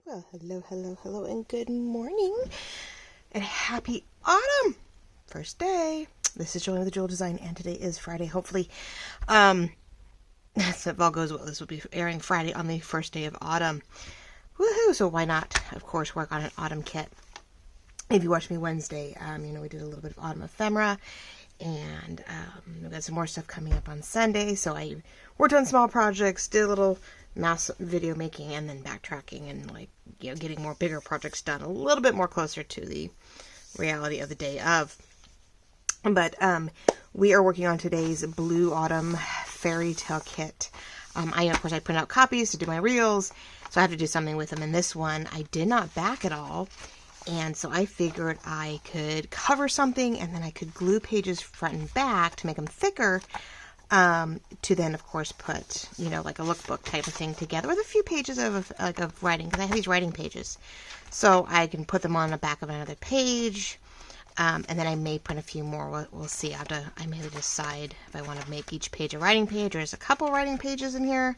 Well, hello, hello, hello, and good morning, and happy autumn! First day. This is Julie with the Jewel Design, and today is Friday. Hopefully, so if all goes well, this will be airing Friday on the first day of autumn. Woohoo! So why not, of course, work on an autumn kit? If you watched me Wednesday, we did a little bit of autumn ephemera, and we've got some more stuff coming up on Sunday. So I worked on small projects, did a little mass video making, and then backtracking and getting more bigger projects done a little bit more closer to the reality of the day of. But we are working on today's Blue Autumn Fairytale kit. Of course I print out copies to do my reels, so I have to do something with them. And this one I did not back at all, and so I figured I could cover something and then I could glue pages front and back to make them thicker, to then, of course, put, like a lookbook type of thing together with a few pages of writing, because I have these writing pages. So I can put them on the back of another page, and then I may print a few more. We'll see. I may decide if I want to make each page a writing page, or there's a couple writing pages in here.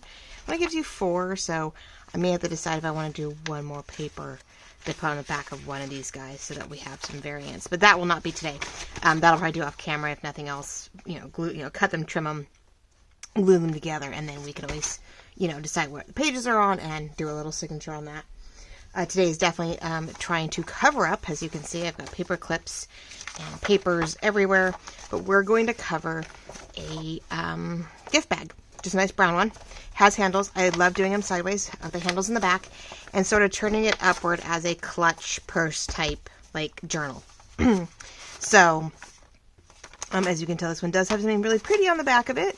Well, it gives you 4, so I may have to decide if I want to do one more paper to put on the back of one of these guys so that we have some variants. But that will not be today. That'll probably do off camera if nothing else. Glue, cut them, trim them, glue them together, and then we can always, decide what the pages are on and do a little signature on that. Today is definitely trying to cover up. As you can see, I've got paper clips and papers everywhere, but we're going to cover a gift bag. Just a nice brown one. Has handles. I love doing them sideways, the handles in the back, and sort of turning it upward as a clutch purse type, like journal. So, as you can tell, this one does have something really pretty on the back of it,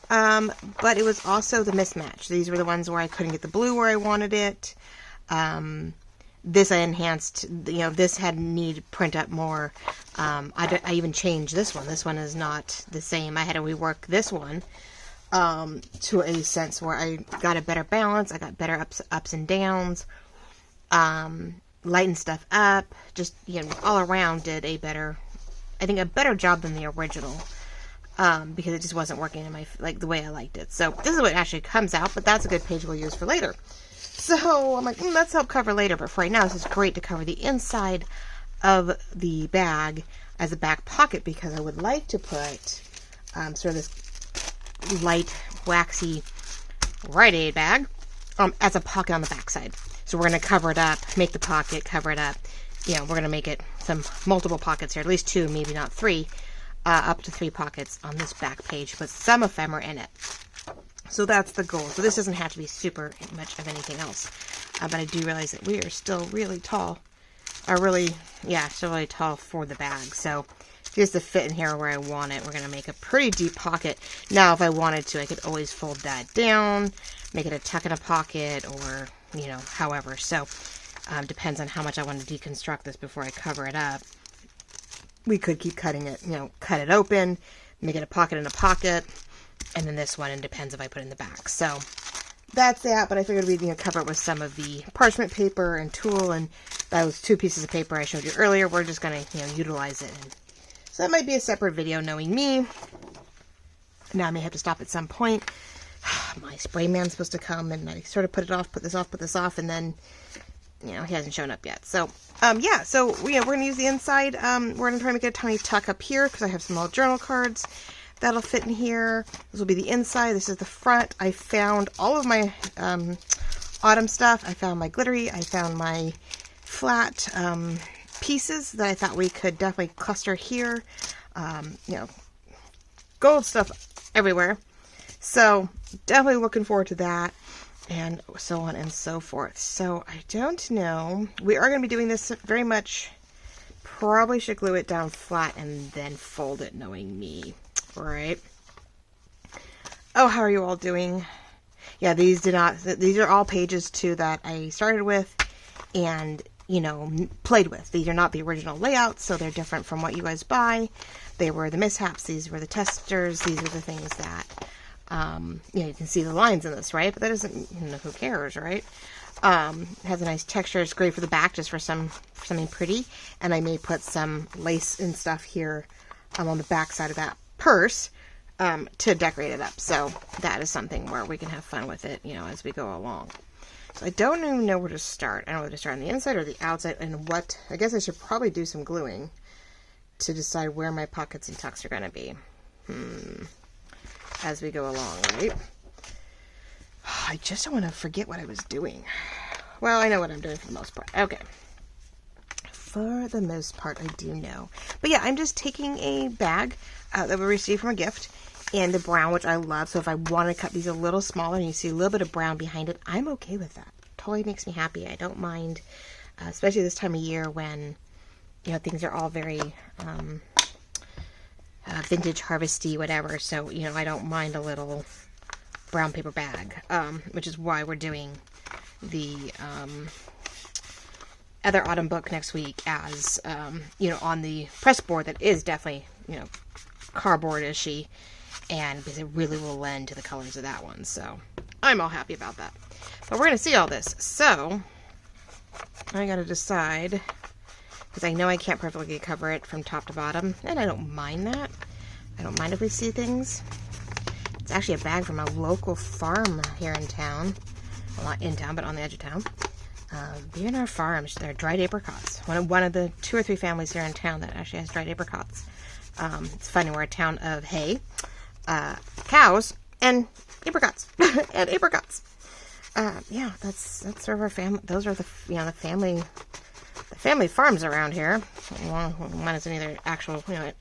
but it was also the mismatch. These were the ones where I couldn't get the blue where I wanted it. This I enhanced, this had need to print up more. I even changed this one. This one is not the same. I had to rework this one to a sense where I got a better balance. I got better ups and downs, lightened stuff up, just, all around did a better job than the original, because it just wasn't working in my, the way I liked it. So this is what actually comes out, but that's a good page we'll use for later. So I'm like, let's help cover later, but for right now, this is great to cover the inside of the bag as a back pocket, because I would like to put sort of this light, waxy Rite Aid bag as a pocket on the back side. So we're going to cover it up, make the pocket, cover it up. We're going to make it some multiple pockets here, at least 2, maybe not 3, up to 3 pockets on this back page, but some ephemera in it. So that's the goal. So this doesn't have to be super much of anything else. But I do realize that we are still really tall. Still really tall for the bag. So just to fit in here where I want it, we're going to make a pretty deep pocket. Now, if I wanted to, I could always fold that down, make it a tuck in a pocket, or, however. So, depends on how much I want to deconstruct this before I cover it up. We could keep cutting it, cut it open, make it a pocket in a pocket, and then this one, and depends if I put it in the back. So, that's that, but I figured we'd, cover it with some of the parchment paper and tulle, and those 2 pieces of paper I showed you earlier. We're just going to, utilize it. So that might be a separate video, knowing me. Now I may have to stop at some point. My spray man's supposed to come, and I sort of put this off, and then, he hasn't shown up yet. So, so we're going to use the inside. We're going to try to make a tiny tuck up here, because I have some old journal cards that'll fit in here. This will be the inside. This is the front. I found all of my autumn stuff. I found my glittery. I found my flat pieces that I thought we could definitely cluster here. Gold stuff everywhere. So definitely looking forward to that, and so on and so forth. So I don't know. We are going to be doing this very much. Probably should glue it down flat and then fold it, knowing me. Right? Oh, how are you all doing? Yeah, these are all pages too that I started with and played with. These are not the original layouts, so they're different from what you guys buy. They were the mishaps. These were the testers. These are the things that, you can see the lines in this, right? But that doesn't, who cares, right? It has a nice texture. It's great for the back, just for something pretty. And I may put some lace and stuff here on the back side of that purse to decorate it up. So that is something where we can have fun with it, as we go along. So I don't even know where to start. I don't know whether to start on the inside or the outside, and what, I guess I should probably do some gluing to decide where my pockets and tucks are going to be. As we go along, right? I just don't want to forget what I was doing. Well, I know what I'm doing for the most part. Okay. For the most part, I do know. But yeah, I'm just taking a bag that we received from a gift in the brown, which I love. So if I want to cut these a little smaller and you see a little bit of brown behind it, I'm okay with that. Totally makes me happy. I don't mind, especially this time of year when, you know, things are all very vintage, harvesty, whatever. So, you know, I don't mind a little brown paper bag, which is why we're doing the other autumn book next week as, you know, on the press board that is definitely, you know, cardboard-ishy, and because it really will lend to the colors of that one. So I'm all happy about that. But we're going to see all this. So I got to decide, because I know I can't perfectly cover it from top to bottom, and I don't mind that. I don't mind if we see things. It's actually a bag from a local farm here in town. Well, not in town, but on the edge of town. B&R Farms. They're dried apricots. One of the 2 or 3 families here in town that actually has dried apricots. It's funny, we're a town of hay, cows, and apricots. And apricots. Yeah, that's sort of our family. Those are the, you know, the family farms around here. Well, mine isn't either actual, you know,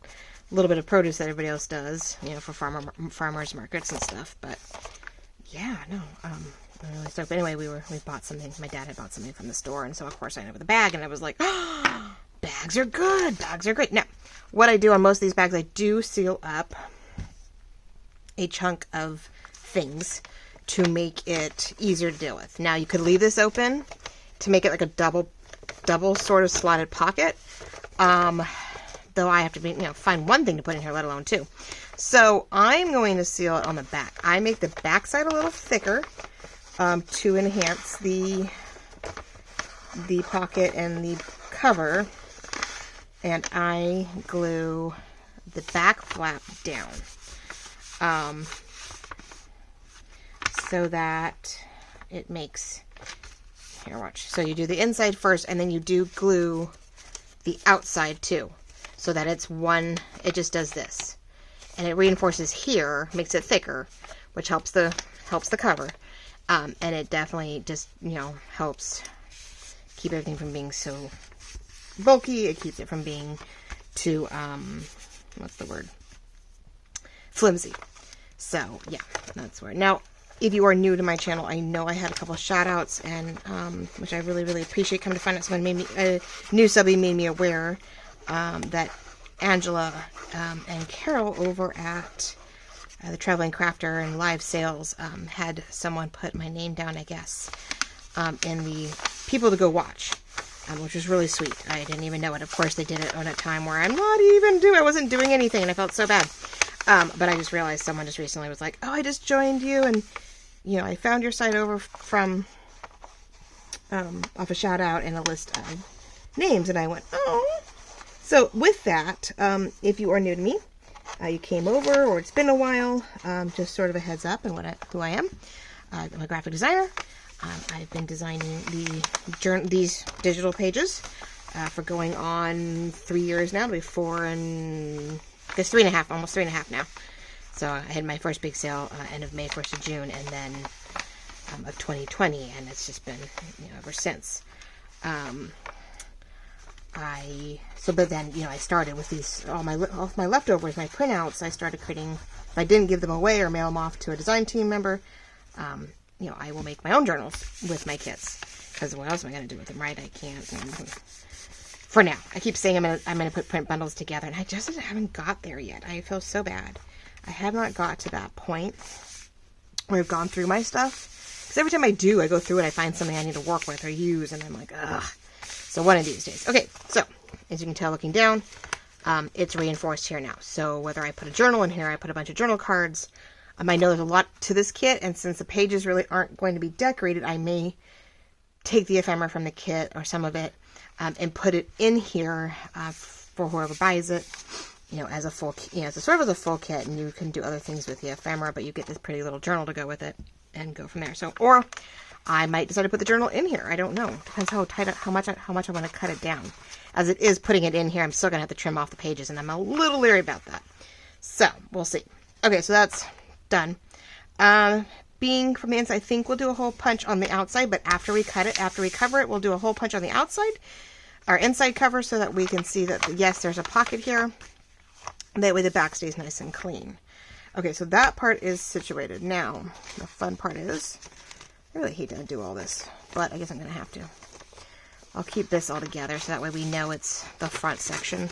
a little bit of produce that everybody else does, you know, for farmers markets and stuff. But yeah, no, I'm really stoked. But anyway, we bought something. My dad had bought something from the store, and so of course I ended up with a bag, and I was like, oh, bags are good. Bags are great. Now, what I do on most of these bags, I do seal up a chunk of things to make it easier to deal with. Now, you could leave this open to make it like a double sort of slotted pocket. Though I have to find one thing to put in here, let alone 2. So I'm going to seal it on the back. I make the back side a little thicker to enhance the pocket and the cover, and I glue the back flap down so that it makes, here, watch. So you do the inside first, and then you do glue the outside too, so that it's one, it just does this. And it reinforces here, makes it thicker, which helps the cover. And it definitely just, you know, helps keep everything from being so bulky. It keeps it from being too, what's the word? Flimsy. So, yeah, that's where. Now, if you are new to my channel, I know I had a couple of shout outs, and which I really, really appreciate. Come to find out, someone made me, a new subby made me aware that Angela and Carol over at the Traveling Crafter and Live Sales had someone put my name down, I guess, in the people to go watch, which was really sweet. I didn't even know it. Of course, they did it on a time where I wasn't doing anything, and I felt so bad. But I just realized someone just recently was like, oh, I just joined you, and, you know, I found your site over from, off a shout out and a list of names, and I went, oh. So with that, if you are new to me, you came over, or it's been a while, just sort of a heads up and who I am. I'm a graphic designer. I've been designing these digital pages for going on 3 years now. It'll be 4 and I guess 3.5, almost 3.5 now. So I had my first big sale end of May, 1st of June, and then of 2020, and it's just been, you know, ever since. But then, you know, I started with these, all my leftovers, my printouts. I started creating, if I didn't give them away or mail them off to a design team member, you know, I will make my own journals with my kits, because what else am I going to do with them, right? I can't, for now. I keep saying I'm gonna put print bundles together, and I just haven't got there yet. I feel so bad. I have not got to that point where I've gone through my stuff, because every time I do, I go through it, I find something I need to work with or use, and I'm like, ugh. So one of these days. Okay, so as you can tell looking down, it's reinforced here now. So whether I put a journal in here, I put a bunch of journal cards. I know there's a lot to this kit, and since the pages really aren't going to be decorated, I may take the ephemera from the kit, or some of it, and put it in here for whoever buys it, you know, as a full, you know, as a sort of as a full kit, and you can do other things with the ephemera, but you get this pretty little journal to go with it, and go from there. So, or I might decide to put the journal in here. I don't know. Depends how much I want to cut it down. As it is putting it in here, I'm still going to have to trim off the pages, and I'm a little leery about that. So, we'll see. Okay, so that's done. Being from the inside, I think we'll do a hole punch on the outside, but after we cut it, after we cover it, we'll do a hole punch on the outside, our inside cover, so that we can see that, yes, there's a pocket here. That way the back stays nice and clean. Okay, so that part is situated. Now, the fun part is, I really hate to do all this, but I guess I'm going to have to. I'll keep this all together so that way we know it's the front section.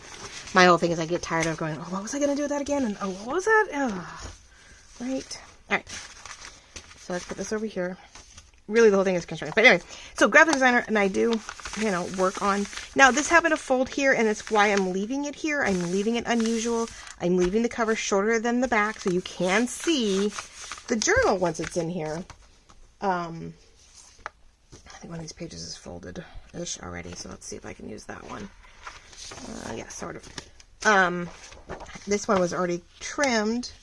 My whole thing is I get tired of going, oh, what was I going to do with that again? And oh, what was that? Oh, right. All right. So let's put this over here. Really, the whole thing is concerning. But anyway, so graphic designer, and I do, you know, work on. Now, this happened to fold here, and it's why I'm leaving it here. I'm leaving it unusual. I'm leaving the cover shorter than the back, so you can see the journal once it's in here. I think one of these pages is folded-ish already, so let's see if I can use that one. Yeah, sort of. This one was already trimmed.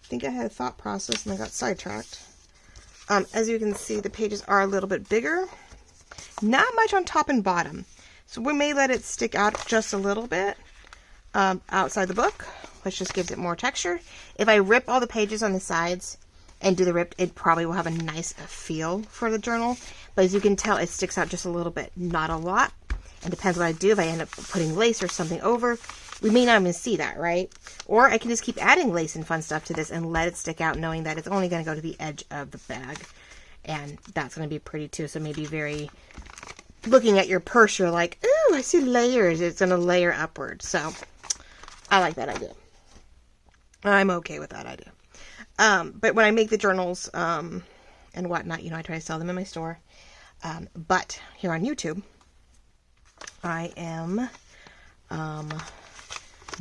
I think I had a thought process, and I got sidetracked. As you can see, the pages are a little bit bigger. Not much on top and bottom. So we may let it stick out just a little bit outside the book, which just gives it more texture. If I rip all the pages on the sides and do the rip, it probably will have a nice feel for the journal. But as you can tell, it sticks out just a little bit, not a lot. And depends what I do. If I end up putting lace or something over, we may not even see that, right? Or I can just keep adding lace and fun stuff to this and let it stick out, knowing that it's only going to go to the edge of the bag. And that's going to be pretty too. So maybe very, looking at your purse, you're like, ooh, I see layers. It's going to layer upward. So I like that idea. I'm okay with that idea. But when I make the journals and whatnot, you know, I try to sell them in my store. But here on YouTube, I am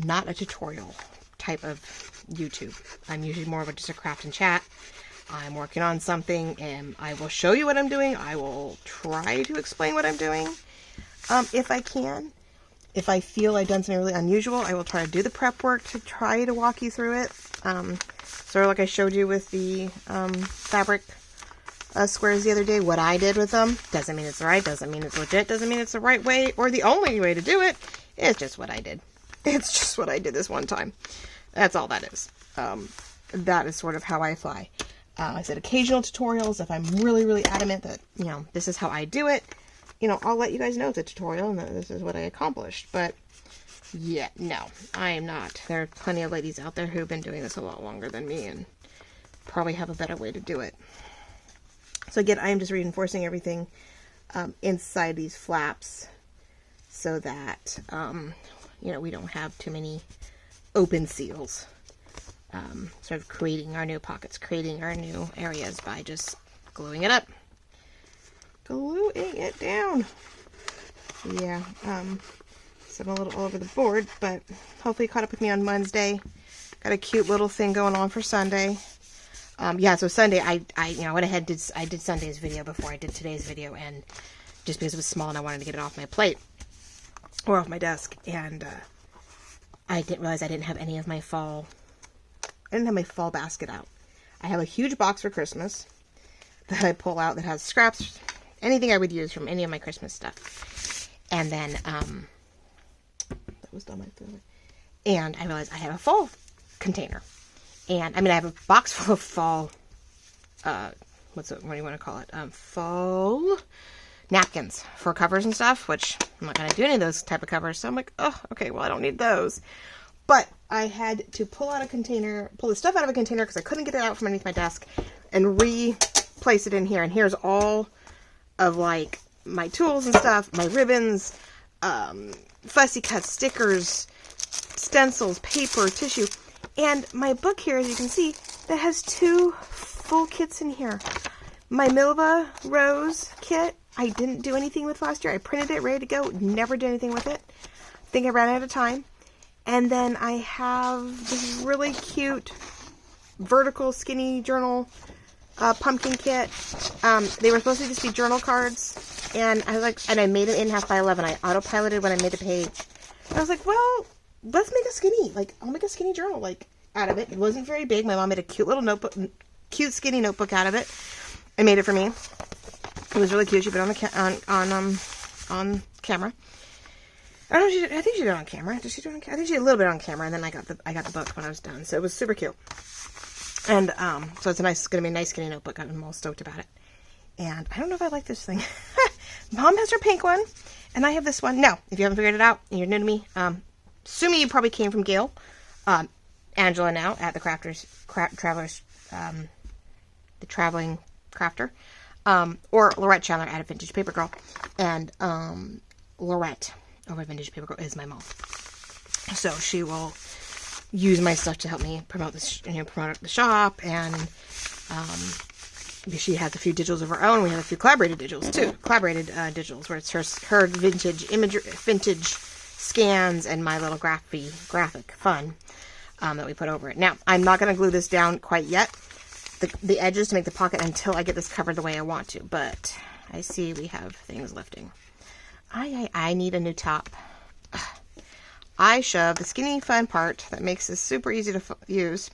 not a tutorial type of YouTube. I'm usually more of just a craft and chat. I'm working on something and I will show you what I'm doing. I will try to explain what I'm doing if I can. If I feel I've done something really unusual, I will try to do the prep work to try to walk you through it. Sort of like I showed you with the fabric squares the other day, what I did with them. Doesn't mean it's right, doesn't mean it's legit, doesn't mean it's the right way or the only way to do it. It's just what I did. It's just what I did this one time. That's all that is. That is sort of how I fly. I said occasional tutorials. If I'm really, really adamant that, you know, this is how I do it, you know, I'll let you guys know it's a tutorial and that this is what I accomplished. But yeah, no, I am not. There are plenty of ladies out there who've been doing this a lot longer than me and probably have a better way to do it. So again, I am just reinforcing everything inside these flaps so that, you know, we don't have too many open seals. Sort of creating our new pockets, creating our new areas by just gluing it up. Gluing it down. Yeah, so I'm a little all over the board, but hopefully you caught up with me on Wednesday. Got a cute little thing going on for Sunday. Yeah, so Sunday, I you know, went ahead, I did Sunday's video before I did today's video, and just because it was small and I wanted to get it off my plate, or off my desk, and I didn't realize I didn't have any of my fall, I didn't have my fall basket out. I have a huge box for Christmas that I pull out that has scraps, anything I would use from any of my Christmas stuff, and then, that was done my favorite, and I realized I have a fall container. And, I mean, I have a box full of fall, what do you want to call it? Fall napkins for covers and stuff, which I'm not going to do any of those type of covers. So I'm like, oh, okay, well, I don't need those. But I had to pull out a container, pull the stuff out of a container because I couldn't get it out from underneath my desk and replace it in here. And here's all of, like, my tools and stuff, my ribbons, fussy cuts, stickers, stencils, paper, tissue. And my book here, as you can see, that has 2 full kits in here. My Milva Rose kit, I didn't do anything with last year. I printed it, ready to go, never did anything with it. I think I ran out of time. And then I have this really cute vertical skinny journal pumpkin kit. They were supposed to just be journal cards. And I was like, and I made it in 1/2 by 11. I autopiloted when I made the page. And I was like, well, let's make a skinny, like, I'll make a skinny journal, like, out of it. It wasn't very big. My mom made a cute little notebook, cute skinny notebook out of it. I made it for me. It was really cute. She put it on camera. I don't know. I think she did it on camera. Did she do it on camera? I think she did a little bit on camera, and then I got the book when I was done. So it was super cute. And so it's gonna be a nice skinny notebook. I'm all stoked about it. And I don't know if I like this thing. Mom has her pink one, and I have this one. Now, if you haven't figured it out and you're new to me, assuming you probably came from Gail, Angela now at the the Traveling Crafter, or Lorette Chandler at a Vintage Paper Girl, and Lorette over at Vintage Paper Girl is my mom. So she will use my stuff to help me promote this, promote the shop, and she has a few digitals of her own. We have a few collaborated digitals too. Digitals where it's her vintage scans and my little graphic fun that we put over it. Now, I'm not going to glue this down quite yet, the edges, to make the pocket until I get this covered the way I want to. But I see we have things lifting. I need a new top. I shoved the skinny fun part that makes this super easy to use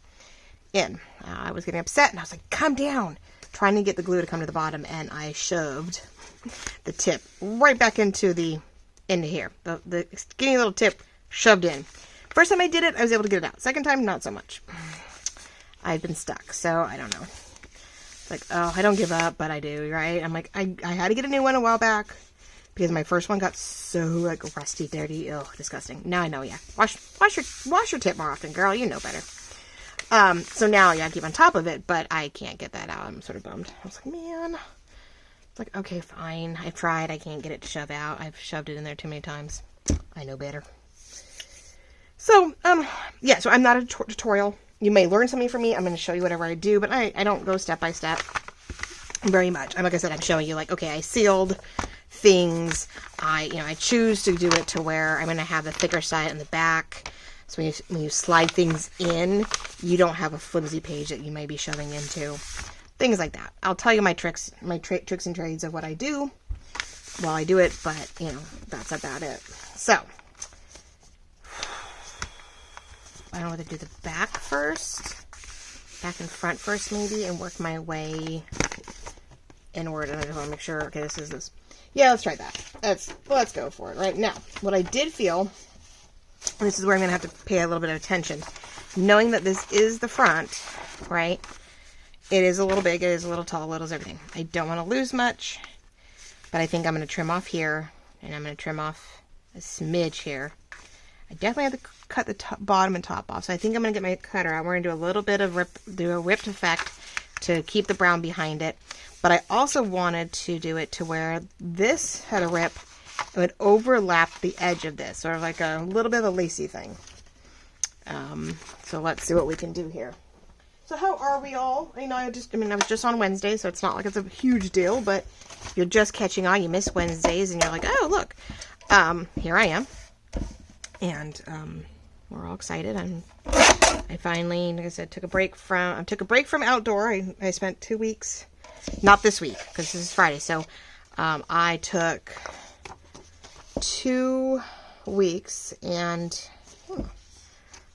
in. I was getting upset and I was like, come down, trying to get the glue to come to the bottom, and I shoved the tip right back into here. The skinny little tip shoved in. First time I did it, I was able to get it out. Second time, not so much. I've been stuck, so I don't know. It's like, oh, I don't give up, but I do, right? I'm like, I had to get a new one a while back because my first one got so like rusty, dirty, disgusting. Now I know, yeah. Wash your tip more often, girl. You know better. So now, yeah, I keep on top of it, but I can't get that out. I'm sort of bummed. I was like, man. It's like, okay, fine. I've tried. I can't get it to shove out. I've shoved it in there too many times. I know better. So, yeah, so I'm not a tutorial. You may learn something from me. I'm going to show you whatever I do, but I don't go step by step very much. And like I said, I'm showing you, like, okay, I sealed things. I choose to do it to where I'm going to have the thicker side in the back. So when you slide things in, you don't have a flimsy page that you may be shoving into. Things like that. I'll tell you my tricks and trades of what I do while I do it, but, that's about it. So, I don't know whether to do the back and front first maybe, and work my way inward. And I just want to make sure, okay, this is this. Yeah, let's try that. Let's go for it. Right now, what I did feel, this is where I'm going to have to pay a little bit of attention. Knowing that this is the front, right? It is a little big, it is a little tall, a little everything. I don't want to lose much, but I think I'm going to trim off here, and I'm going to trim off a smidge here. I definitely have to cut the bottom and top off, so I think I'm going to get my cutter out. We're going to do a little bit of a ripped effect to keep the brown behind it, but I also wanted to do it to where this had a rip. It would overlap the edge of this, sort of like a little bit of a lacy thing. So let's see what we can do here. So how are we all? I was just on Wednesday, so it's not like it's a huge deal, but you're just catching on. You miss Wednesdays, and you're like, oh, look. Here I am. And we're all excited. I finally, like I said, took a break from outdoor. I spent 2 weeks, not this week, because this is Friday. So I took 2 weeks, and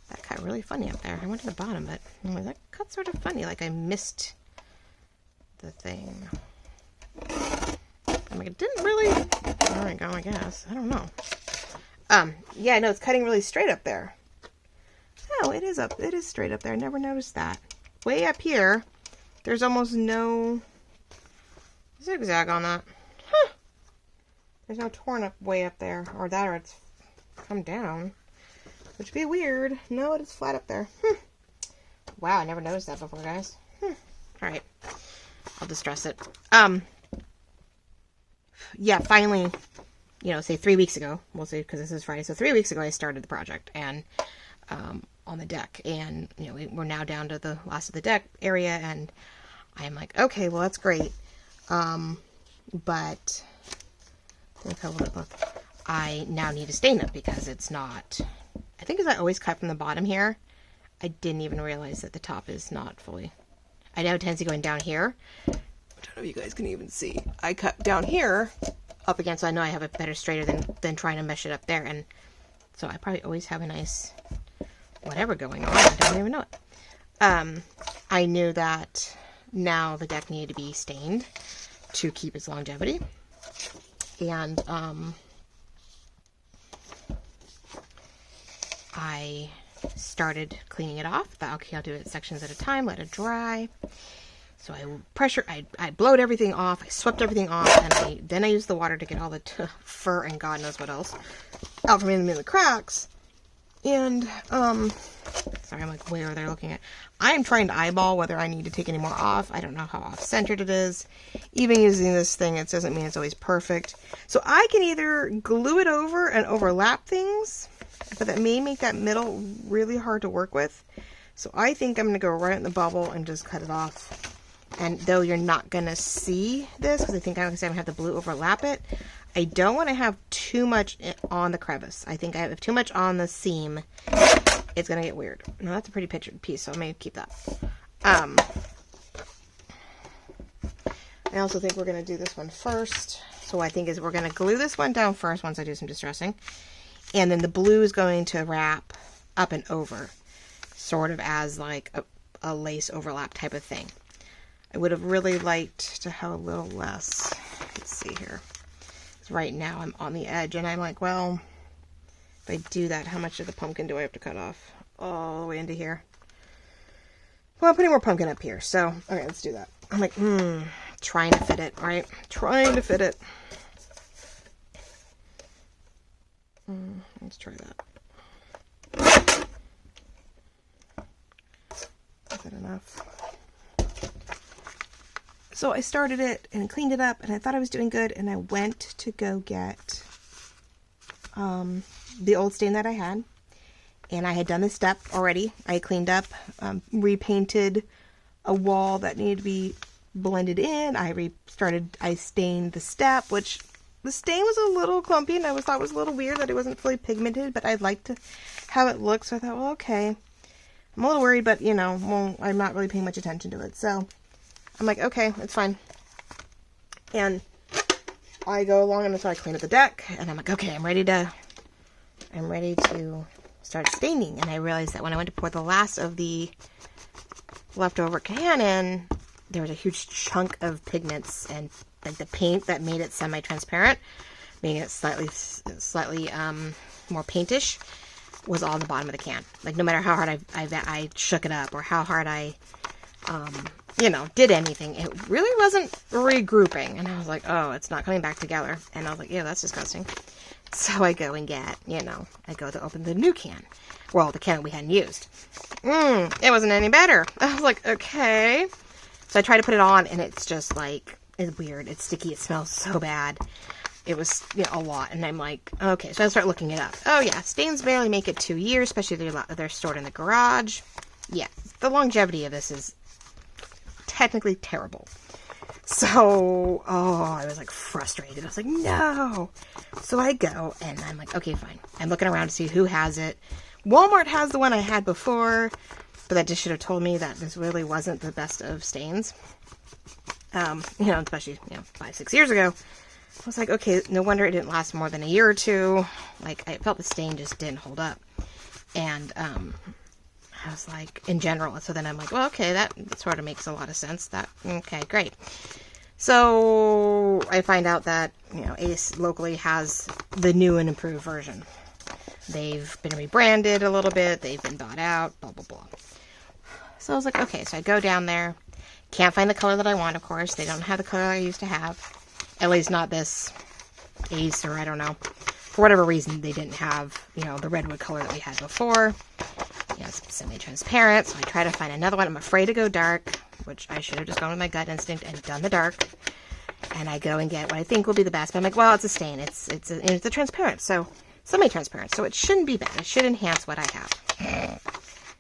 that cut really funny up there. I went to the bottom, but that cut sort of funny, like I missed the thing. I mean, it didn't really, there we go, I guess. I don't know. Yeah, no, it's cutting really straight up there. Oh, it is straight up there. I never noticed that. Way up here, there's almost no zigzag on that. Huh. There's no torn up way up there, or it's come down, which would be weird. No, it is flat up there. Wow, I never noticed that before, guys. All right, I'll distress it. Yeah, finally, say 3 weeks ago, we'll say, because this is Friday, so 3 weeks ago I started the project, and on the deck, and we're now down to the last of the deck area, and I'm like, okay, well, that's great, but I now need to stain it because it's not, I think, as I always cut from the bottom here, I didn't even realize that the top is not fully, I have a tendency going down here. I don't know if you guys can even see. I cut down here up again, so I know I have a better straighter than trying to mesh it up there, and so I probably always have a nice whatever going on. I don't even know it. I knew that now the deck needed to be stained, to keep its longevity. And I started cleaning it off. Thought, okay, I'll do it sections at a time, let it dry. So I blowed everything off, I swept everything off, and then I used the water to get all the fur and God knows what else out from in the cracks. And, sorry, I'm like way over there looking at, I am trying to eyeball whether I need to take any more off. I don't know how off-centered it is. Even using this thing, it doesn't mean it's always perfect. So I can either glue it over and overlap things, but that may make that middle really hard to work with. So I think I'm going to go right in the bubble and just cut it off. And though you're not going to see this, because I think I'm going to have the blue overlap it, I don't want to have too much on the crevice. I think I have too much on the seam. It's going to get weird. Now that's a pretty pictured piece, so I may keep that. I also think we're going to do this one first. So what I think is we're going to glue this one down first once I do some distressing. And then the blue is going to wrap up and over, sort of as like a lace overlap type of thing. I would have really liked to have a little less. Let's see here. Right now I'm on the edge and I'm like, well, if I do that, how much of the pumpkin do I have to cut off? All the way into here. Well, I'm putting more pumpkin up here. So, okay, let's do that. I'm like, trying to fit it, right? Trying to fit it. Let's try that. Is that enough? So I started it and cleaned it up and I thought I was doing good, and I went to go get the old stain that I had, and I had done this step already. I cleaned up, repainted a wall that needed to be blended in. I stained the step, which the stain was a little clumpy and thought it was a little weird that it wasn't fully pigmented, but I'd like to have it look, so I thought, well, okay. I'm a little worried, but you know, well, I'm not really paying much attention to it, so I'm like, okay, it's fine. And I go along and so I clean up the deck and I'm like, okay, I'm ready to start staining. And I realized that when I went to pour the last of the leftover can in, there was a huge chunk of pigments and like the paint that made it semi-transparent, making it slightly more paintish, was all on the bottom of the can. Like no matter how hard I shook it up or how hard I did anything, it really wasn't regrouping. And I was like, oh, it's not coming back together. And I was like, yeah, that's disgusting. So I go and get, I go to open the new can. Well, the can that we hadn't used. It wasn't any better. I was like, okay. So I try to put it on and it's just like, it's weird. It's sticky. It smells so bad. It was, a lot. And I'm like, okay. So I start looking it up. Oh yeah, stains barely make it 2 years, especially if they're stored in the garage. Yeah, the longevity of this is technically terrible. So, I was like frustrated. I was like, no. So I go and I'm like, okay, fine. I'm looking around to see who has it. Walmart has the one I had before, but that just should have told me that this really wasn't the best of stains. Especially, 5-6 years ago. I was like, okay, no wonder it didn't last more than a year or two. Like, I felt the stain just didn't hold up. And, I was like, in general. So then I'm like, well, okay, that sort of makes a lot of sense. Okay, great. So I find out that, Ace locally has the new and improved version. They've been rebranded a little bit. They've been bought out, blah, blah, blah. So I was like, okay, so I go down there. Can't find the color that I want, of course. They don't have the color I used to have. At least not this Ace, or I don't know. For whatever reason, they didn't have, the redwood color that we had before. It's semi-transparent, so I try to find another one. I'm afraid to go dark, which I should have just gone with my gut instinct and done the dark. And I go and get what I think will be the best. But I'm like, well, it's a stain. It's a transparent, so semi-transparent. So it shouldn't be bad. It should enhance what I have.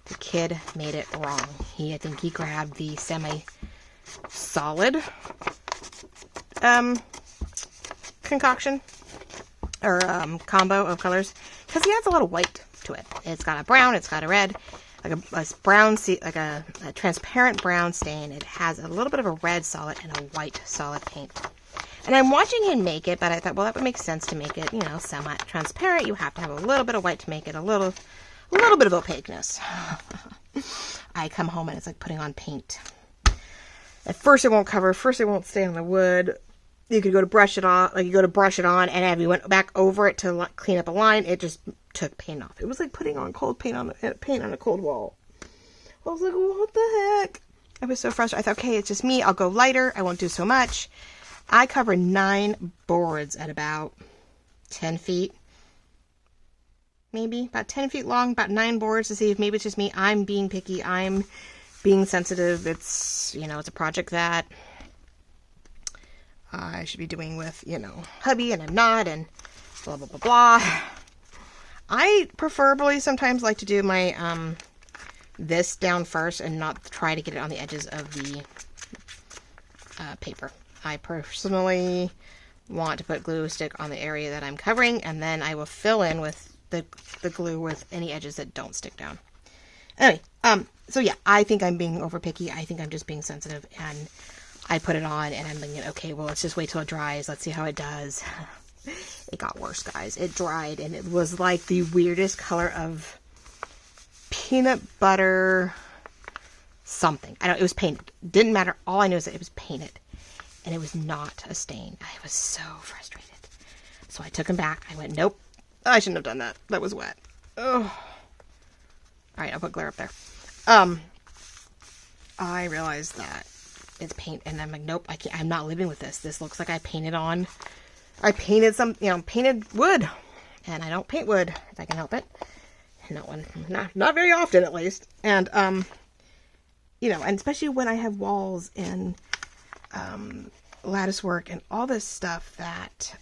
The kid made it wrong. I think he grabbed the semi-solid concoction or combo of colors, because he adds a lot of white to it. It's got a brown, it's got a red, like a brown, like a transparent brown stain. It has a little bit of a red solid and a white solid paint. And I'm watching him make it, but I thought, well, that would make sense to make it, semi-transparent. You have to have a little bit of white to make it a little bit of opaqueness. I come home and it's like putting on paint. At first it won't cover. First it won't stay on the wood. You could go to brush it on, like you go to brush it on, and if you went back over it to clean up a line, it just took paint off. It was like putting on cold paint on a cold wall. I was like, what the heck? I was so frustrated. I thought, okay, it's just me. I'll go lighter. I won't do so much. I covered 9 boards at about 10 feet. Maybe about 10 feet long, about 9 boards to see if maybe it's just me. I'm being picky. I'm being sensitive. It's, you know, it's a project that I should be doing with, you know, hubby, and I'm not, and blah, blah, blah, blah. I preferably sometimes like to do my, this down first and not try to get it on the edges of the paper. I personally want to put glue stick on the area that I'm covering, and then I will fill in with the glue with any edges that don't stick down. Anyway, so yeah, I think I'm being over picky. I think I'm just being sensitive, and I put it on, and I'm thinking, okay, well, let's just wait till it dries. Let's see how it does. It got worse, guys. It dried, and it was like the weirdest color of peanut butter something. I don't, it was painted. Didn't matter. All I knew is that it was painted, and it was not a stain. I was so frustrated. So I took them back. I went, nope, I shouldn't have done that. That was wet. Oh. All right, I'll put glare up there. I realized that it's paint, and I'm like, nope, I can't. I'm not living with this. This looks like I painted some, you know, painted wood, and I don't paint wood if I can help it. Not very often, at least. And you know, and especially when I have walls and lattice work and all this stuff that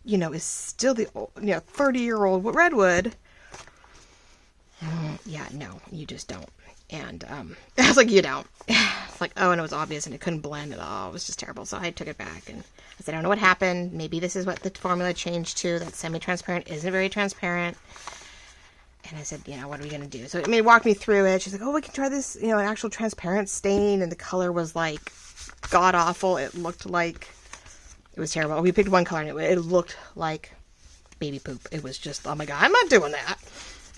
you know, is still the old, you know, 30-year-old redwood. Yeah, no, you just don't. And I was like, you don't. It's like, oh, and it was obvious, and it couldn't blend at all. It was just terrible. So I took it back, and I said, I don't know what happened. Maybe this is what the formula changed to. That semi-transparent isn't very transparent. And I said, you know, what are we going to do? So it walked me through it. She's like, oh, we can try this, you know, an actual transparent stain. And the color was like god-awful. It looked like, it was terrible. We picked one color, and it looked like baby poop. It was just, oh my God, I'm not doing that.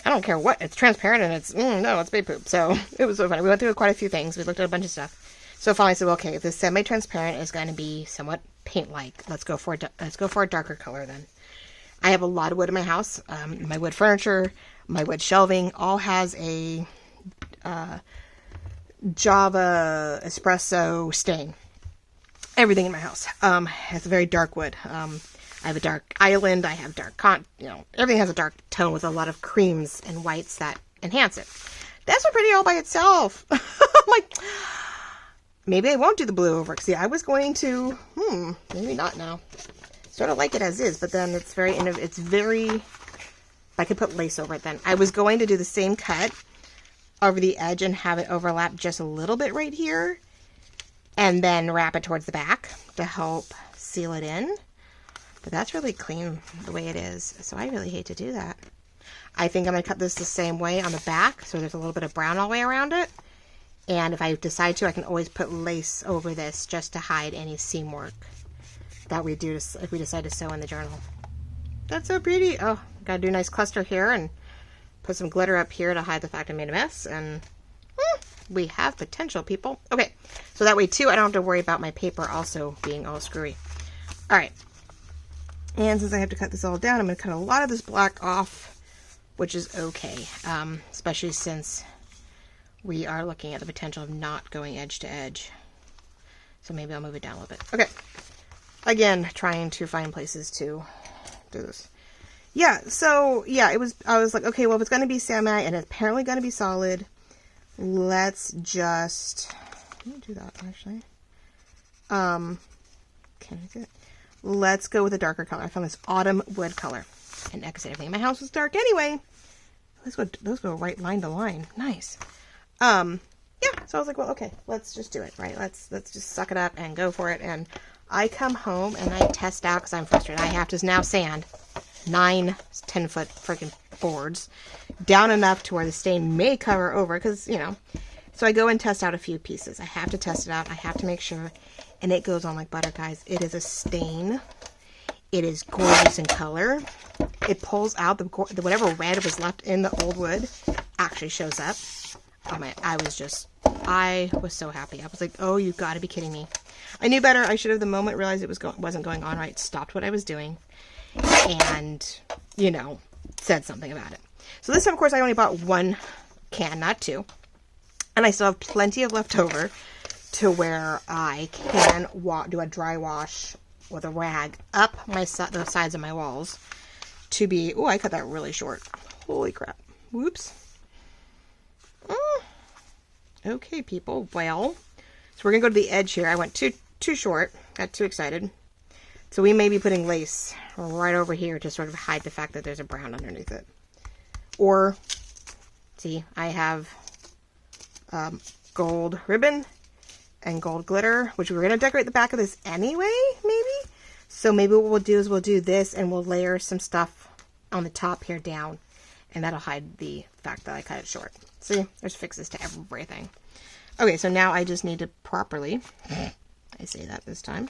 I don't care what. It's transparent, and it's, no, it's baby poop. So it was so funny. We went through quite a few things. We looked at a bunch of stuff. So finally I said, well, okay, if this semi-transparent is going to be somewhat paint-like, let's go for a darker color then. I have a lot of wood in my house. My wood furniture, my wood shelving, all has a Java espresso stain. Everything in my house has a very dark wood. I have a dark island. I have dark you know, everything has a dark tone with a lot of creams and whites that enhance it. That's pretty all by itself. I'm like, maybe I won't do the blue over it. See, I was going to, maybe not now. Sort of like it as is, but then it's very, I could put lace over it then. I was going to do the same cut over the edge and have it overlap just a little bit right here, and then wrap it towards the back to help seal it in. But that's really clean the way it is, so I really hate to do that. I think I'm going to cut this the same way on the back, so there's a little bit of brown all the way around it. And if I decide to, I can always put lace over this just to hide any seam work that we do if we decide to sew in the journal. That's so pretty. Oh, got to do a nice cluster here and put some glitter up here to hide the fact I made a mess. And we have potential, people. Okay, so that way too, I don't have to worry about my paper also being all screwy. All right. And since I have to cut this all down, I'm going to cut a lot of this black off, which is okay, especially since we are looking at the potential of not going edge to edge. So maybe I'll move it down a little bit. Okay. Again, trying to find places to do this. Yeah, so, yeah, I was like, okay, well, if it's going to be semi and it's apparently going to be solid, let's just, let me do that, actually. Can I do it? Let's go with a darker color. I found this autumn wood color. And like I said, everything in my house was dark anyway. Those go right line to line. Nice. Yeah, so I was like, well, okay, let's just do it, right? Let's just suck it up and go for it. And I come home and I test out because I'm frustrated. I have to now sand 9 10-foot freaking boards down enough to where the stain may cover over because, you know. So I go and test out a few pieces. I have to test it out. I have to make sure. And it goes on like butter, guys. It is a stain. It is gorgeous in color. It pulls out the whatever red was left in the old wood actually shows up. Oh my, I I was so happy. I was like, oh, you got to be kidding me. I knew better. I should have, the moment realized it wasn't going on right, stopped what I was doing and, you know, said something about it. So this time, of course, I only bought 1 can, not 2. And I still have plenty of leftover to where I can do a dry wash with a rag up the sides of my walls to be... Oh, I cut that really short. Holy crap. Whoops. Okay, people. Well, so we're going to go to the edge here. I went too short. Got too excited. So we may be putting lace right over here to sort of hide the fact that there's a brown underneath it. Or, see, I have gold ribbon and gold glitter, which we're going to decorate the back of this anyway, maybe? So maybe what we'll do is we'll do this and we'll layer some stuff on the top here down. And that'll hide the fact that I cut it short. See, there's fixes to everything. Okay, so now I just need to properly, I say that this time,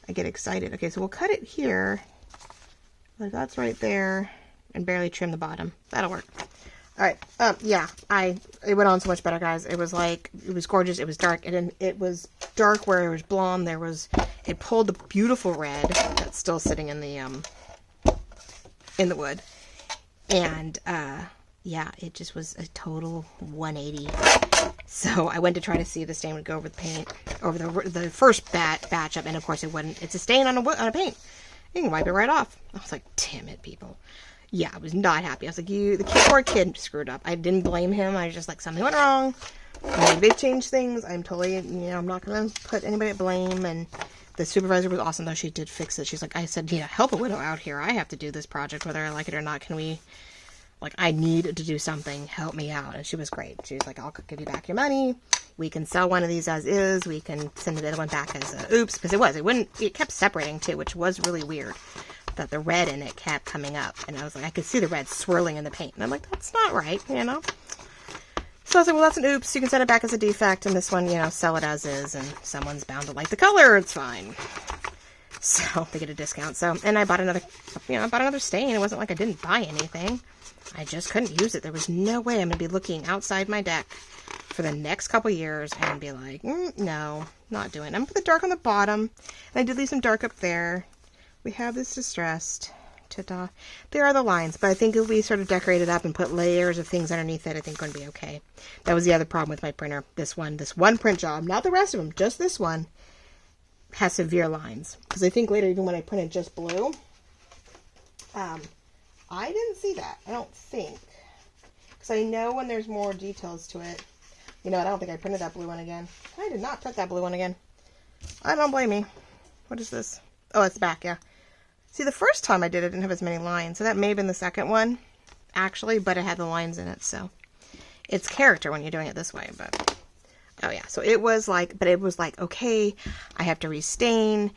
I get excited. Okay, so we'll cut it here, like that's right there, and barely trim the bottom. That'll work. All right, yeah, it went on so much better, guys. It was like, it was gorgeous. It was dark, and it was dark where it was blonde. It pulled the beautiful red that's still sitting in the wood. And, yeah, it just was a total 180. So I went to try to see if the stain would go over the paint, over the first batch up, and of course it wouldn't. It's a stain on a paint. You can wipe it right off. I was like, damn it, people. Yeah, I was not happy. I was like, the poor kid screwed up. I didn't blame him. I was just like, something went wrong. Maybe they've changed things. I'm totally, I'm not going to put anybody at blame. And the supervisor was awesome, though. She did fix it. She's like, I said, help a widow out here. I have to do this project, whether I like it or not. Can we... Like, I need to do something. Help me out. And she was great. She was like, I'll give you back your money. We can sell one of these as is. We can send the other one back as a oops. Because it kept separating too, which was really weird. That the red in it kept coming up. And I was like, I could see the red swirling in the paint. And I'm like, that's not right, So I was like, well, that's an oops. You can send it back as a defect. And this one, sell it as is. And someone's bound to like the color. It's fine. So they get a discount. So, and I bought another, stain. It wasn't like I didn't buy anything. I just couldn't use it. There was no way I'm going to be looking outside my deck for the next couple years and be like, no, not doing it. I'm going to put the dark on the bottom. And I did leave some dark up there. We have this distressed. Ta-da. There are the lines, but I think if we sort of decorate it up and put layers of things underneath it, I think it's going to be okay. That was the other problem with my printer. This one print job, not the rest of them, just this one, has severe lines. Because I think later, even when I printed just blue, I didn't see that. I don't think. Because I know when there's more details to it. I don't think I printed that blue one again. I did not print that blue one again. I don't blame me. What is this? Oh, it's back, yeah. See, the first time I did it, didn't have as many lines. So that may have been the second one, actually, but it had the lines in it, so. It's character when you're doing it this way, but. Oh, yeah. So it was like, okay, I have to restain.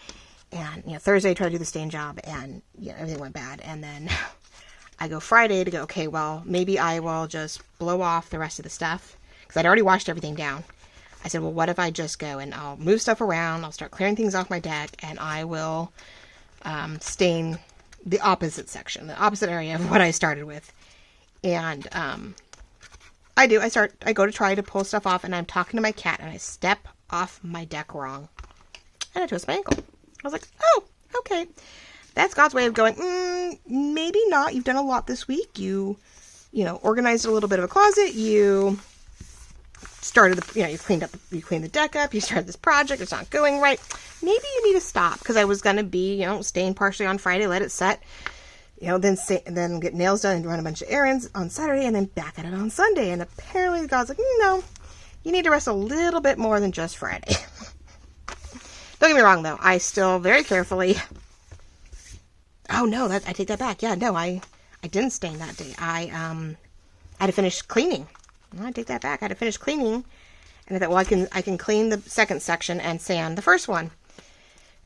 And, Thursday I tried to do the stain job, and, everything went bad. And then I go Friday to go, okay, well, maybe I will just blow off the rest of the stuff. Because I'd already washed everything down. I said, well, what if I just go and I'll move stuff around, I'll start clearing things off my deck, and I will stain the opposite section, the opposite area of what I started with. And I go to try to pull stuff off, and I'm talking to my cat, and I step off my deck wrong. And I twist my ankle. I was like, oh, okay. That's God's way of going, maybe not. You've done a lot this week. You organized a little bit of a closet. You started you cleaned the deck up. You started this project. It's not going right. Maybe you need to stop, because I was going to be, staying partially on Friday, let it set, then get nails done and run a bunch of errands on Saturday, and then back at it on Sunday. And apparently God's like, no, you need to rest a little bit more than just Friday. Don't get me wrong, though. I still very carefully... Oh, no, I take that back. Yeah, no, I didn't stain that day. I had to finish cleaning. I take that back. I had to finish cleaning. And I thought, well, I can clean the second section and sand the first one.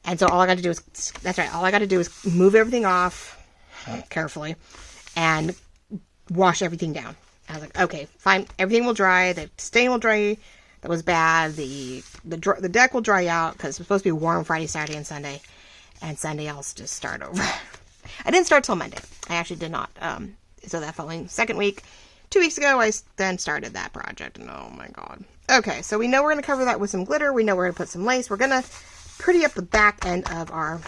And so all I got to do is move everything off carefully and wash everything down. I was like, okay, fine. Everything will dry. The stain will dry. That was bad. The deck will dry out because it's supposed to be warm Friday, Saturday, and Sunday. And Sunday I'll just start over. I didn't start till Monday. I actually did not. So that following second week, 2 weeks ago, I then started that project. And oh my God. Okay, so we know we're going to cover that with some glitter. We know we're going to put some lace. We're going to pretty up the back end of our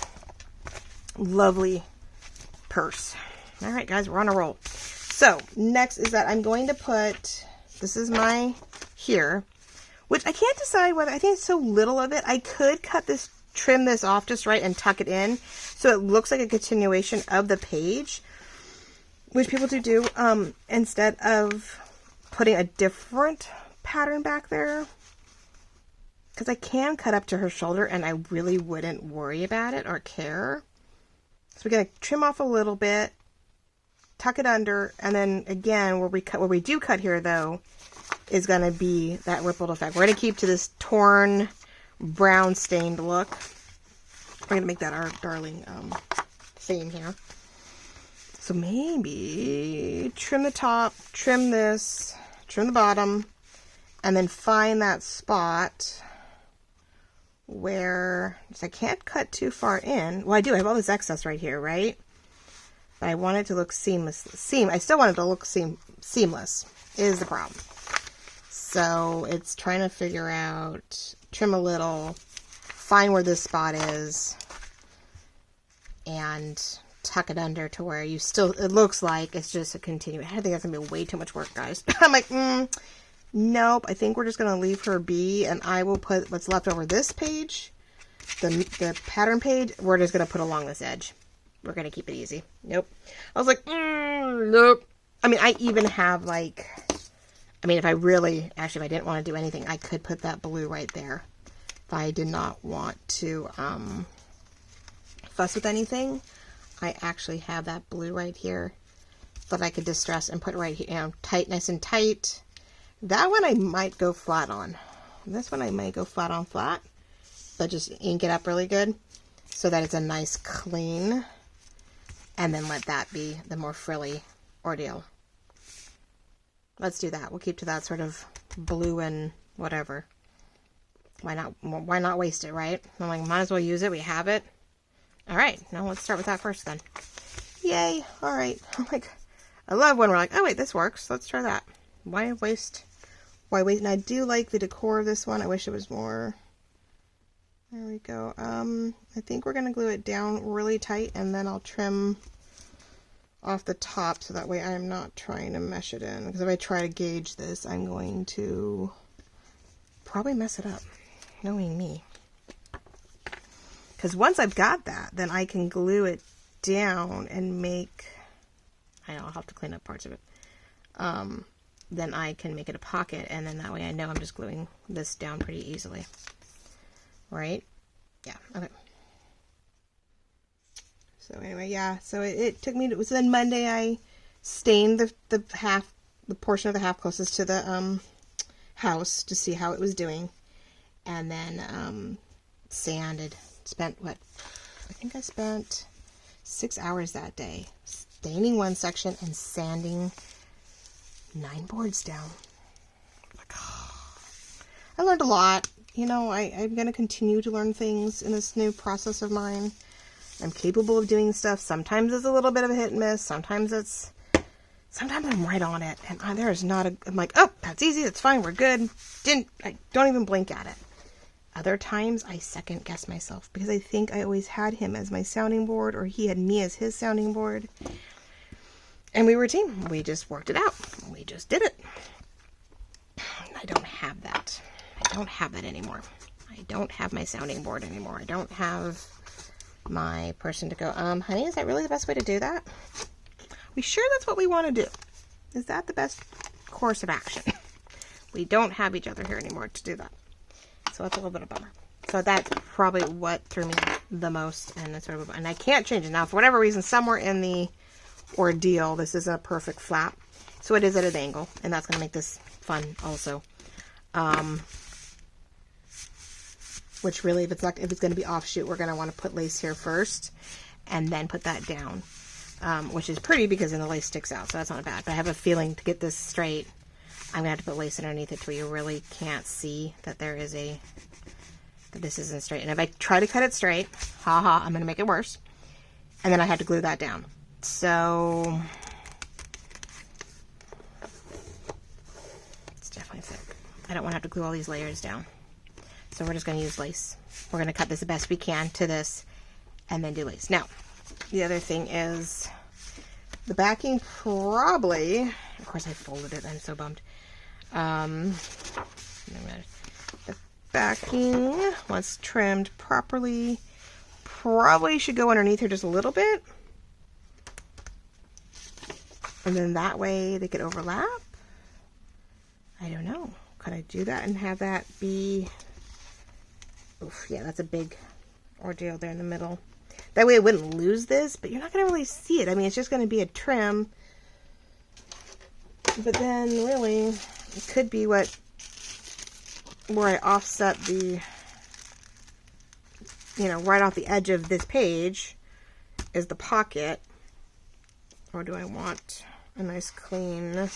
lovely purse. All right, guys, we're on a roll. So next is that I'm going to put, this is my here, which I can't decide whether, I think it's so little of it. I could trim this off just right and tuck it in so it looks like a continuation of the page, which people do instead of putting a different pattern back there, because I can cut up to her shoulder and I really wouldn't worry about it or care. So we're going to trim off a little bit, tuck it under, and then again where we do cut here though is going to be that rippled effect. We're going to keep to this torn brown stained look. We're going to make that our darling theme here. So maybe trim the top, trim this, trim the bottom, and then find that spot where, I can't cut too far in. Well, I do. I have all this excess right here, right? But I want it to look seamless. I still want it to look seamless is the problem. So it's trying to figure out, trim a little, find where this spot is, and tuck it under to where you still, it looks like it's just a continuation. I think that's going to be way too much work, guys. I'm like, nope. I think we're just going to leave her be, and I will put what's left over this page, the pattern page, we're just going to put along this edge. We're going to keep it easy. Nope. I was like, nope. I mean, I even have like, if I really, actually, if I didn't want to do anything, I could put that blue right there. If I did not want to fuss with anything, I actually have that blue right here that I could distress and put right here, tight, nice and tight. That one I might go flat on. This one I might go flat on flat, but just ink it up really good so that it's a nice clean, and then let that be the more frilly ordeal. Let's do that. We'll keep to that sort of blue and whatever. Why not waste it, right? I'm like, might as well use it. We have it. All right, now let's start with that first then. Yay. All right. I'm like, I love when we're like, oh wait, this works. Let's try that. Why waste? And I do like the decor of this one. I wish it was more. There we go. I think we're going to glue it down really tight, and then I'll trim off the top so that way I'm not trying to mesh it in. Because if I try to gauge this, I'm going to probably mess it up, knowing me. Because once I've got that, then I can glue it down and make, I know I'll have to clean up parts of it. Then I can make it a pocket, and then that way I know I'm just gluing this down pretty easily. Right? Yeah, okay. So anyway, yeah, so it took me, so then Monday I stained the portion of the half closest to the house to see how it was doing. And then sanded. Spent, what, I think I spent 6 hours that day staining one section and sanding 9 boards down. Like, oh. I learned a lot. You know, I'm going to continue to learn things in this new process of mine. I'm capable of doing stuff. Sometimes it's a little bit of a hit and miss. Sometimes I'm right on it. And there is not I'm like, oh, that's easy. That's fine. We're good. I don't even blink at it. Other times I second guess myself because I think I always had him as my sounding board, or he had me as his sounding board. And we were a team. We just worked it out. We just did it. I don't have that. I don't have that anymore. I don't have my sounding board anymore. I don't have my person to go, honey, is that really the best way to do that? We sure that's what we want to do? Is that the best course of action? We don't have each other here anymore to do that. So that's a little bit of a bummer. So that's probably what threw me the most, and it's sort of, and I can't change it now for whatever reason. Somewhere in the ordeal, this is a perfect flap, so it is at an angle, and that's going to make this fun also. Which really, if it's going to be offshoot, we're going to want to put lace here first, and then put that down, which is pretty because then the lace sticks out, so that's not bad. But I have a feeling to get this straight, I'm going to have to put lace underneath it where you really can't see that that this isn't straight. And if I try to cut it straight, haha, I'm going to make it worse. And then I had to glue that down. So it's definitely thick. I don't want to have to glue all these layers down. So we're just going to use lace. We're going to cut this the best we can to this and then do lace. Now, the other thing is the backing probably, of course I folded it, I'm so bummed. The backing, once trimmed properly, probably should go underneath here just a little bit. And then that way they could overlap. I don't know. Could I do that and have that be... Oof, yeah, that's a big ordeal there in the middle. That way I wouldn't lose this, but you're not going to really see it. I mean, it's just going to be a trim. But then really, it could be where I offset the, you know, right off the edge of this page is the pocket. Or do I want a nice clean...